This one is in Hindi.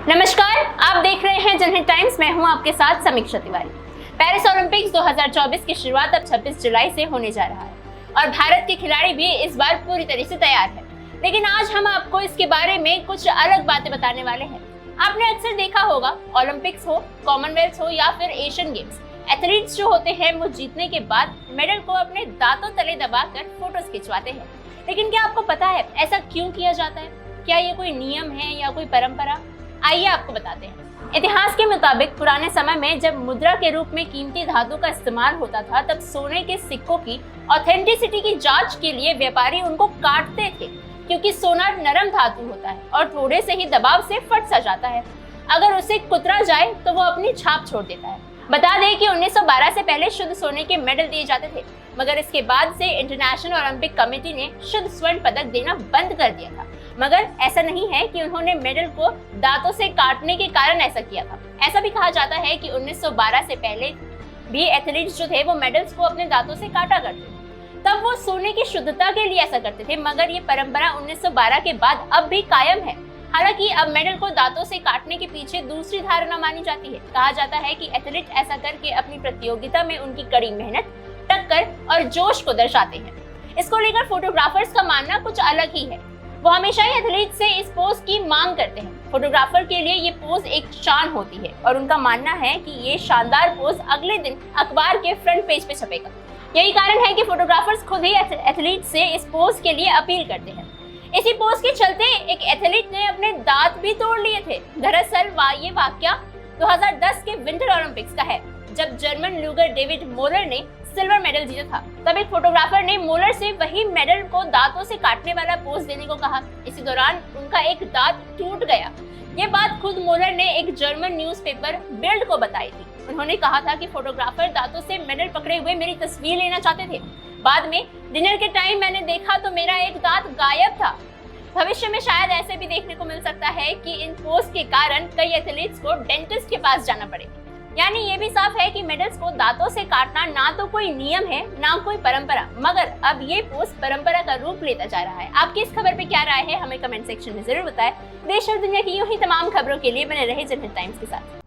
नमस्कार, आप देख रहे हैं जनहित टाइम्स। मैं हूं आपके साथ समीक्षा तिवारी। पेरिस ओलंपिक्स 2024 की शुरुआत अब 26 जुलाई से होने जा रहा है और भारत के खिलाड़ी भी इस बार पूरी तरह से तैयार है। लेकिन आज हम आपको इसके बारे में कुछ अलग बातें बताने वाले हैं। आपने अक्सर देखा होगा, ओलंपिक्स हो, कॉमनवेल्थ हो या फिर एशियन गेम्स, एथलीट्स जो होते हैं वो जीतने के बाद मेडल को अपने दांतों तले दबाकर फोटोज खिंचवाते हैं। लेकिन क्या आपको पता है ऐसा क्यों किया जाता है? क्या ये कोई नियम है या कोई परंपरा? आइए आपको बताते हैं। इतिहास के मुताबिक पुराने समय में जब मुद्रा के रूप में कीमती धातु का इस्तेमाल होता था, तब सोने के सिक्कों की ऑथेंटिसिटी की जांच के लिए व्यापारी उनको काटते थे, क्योंकि सोना नरम धातु होता है और थोड़े से ही दबाव से फट सा जाता है। अगर उसे कुतरा जाए तो वो अपनी छाप छोड़ देता है। बता दें कि 1912 से पहले शुद्ध सोने के मेडल दिए जाते थे, मगर इसके बाद से इंटरनेशनल ओलंपिक कमेटी ने शुद्ध स्वर्ण पदक देना बंद कर दिया था। मगर ऐसा नहीं है कि उन्होंने मेडल को दांतों से काटने के कारण ऐसा किया था। ऐसा भी कहा जाता है कि 1912 से पहले भी एथलीट्स जो थे वो मेडल्स को अपने दांतों से काटा करते थे। तब वो सोने की शुद्धता के लिए ऐसा करते थे, मगर ये परंपरा 1912 के बाद अब भी कायम है। हालांकि अब मेडल को दांतों से काटने के पीछे दूसरी धारणा मानी जाती है। कहा जाता है कि एथलीट ऐसा करके अपनी प्रतियोगिता में उनकी कड़ी मेहनत, टक्कर और जोश को दर्शाते हैं। इसको लेकर फोटोग्राफर्स का मानना कुछ अलग ही है। वो हमेशा ही एथलीट से इस पोज की मांग करते हैं। फोटोग्राफर के लिए ये पोज एक शान होती है और उनका मानना है कि ये शानदार पोज अगले दिन अखबार के फ्रंट पेज पे छपेगा। यही कारण है कि फोटोग्राफर्स खुद ही एथलीट से इस पोज के लिए अपील करते हैं। इसी पोज के चलते एक एथलीट ने अपने दांत भी तोड़ लिए थे। दरअसल ये वाकया 2010 के विंटर ओलंपिक्स का है, जब जर्मन लूगर डेविड मोलर ने सिल्वर मेडल जीता था। तब एक फोटोग्राफर ने मोलर से वही मेडल को दांतों से काटने वाला पोज देने को कहा। इसी दौरान उनका एक दांत टूट गया। ये बात खुद मोलर ने एक जर्मन न्यूज़पेपर बिल्ड को बताई थी। उन्होंने कहा था कि फोटोग्राफर दांतों से मेडल पकड़े हुए मेरी तस्वीर लेना चाहते थे। बाद में डिनर के टाइम मैंने देखा तो मेरा एक दांत गायब था। भविष्य में शायद ऐसे भी देखने को मिल सकता है कि इन पोज के कारण कई एथलीट्स को डेंटिस्ट के पास जाना पड़े। यानी ये भी साफ है कि मेडल्स को दांतों से काटना ना तो कोई नियम है, ना कोई परंपरा, मगर अब ये पोज परंपरा का रूप लेता जा रहा है। आपकी इस खबर पे क्या राय है, हमें कमेंट सेक्शन में जरूर बताएं। देश और दुनिया की यूं ही तमाम खबरों के लिए बने रहे जनहित टाइम्स के साथ।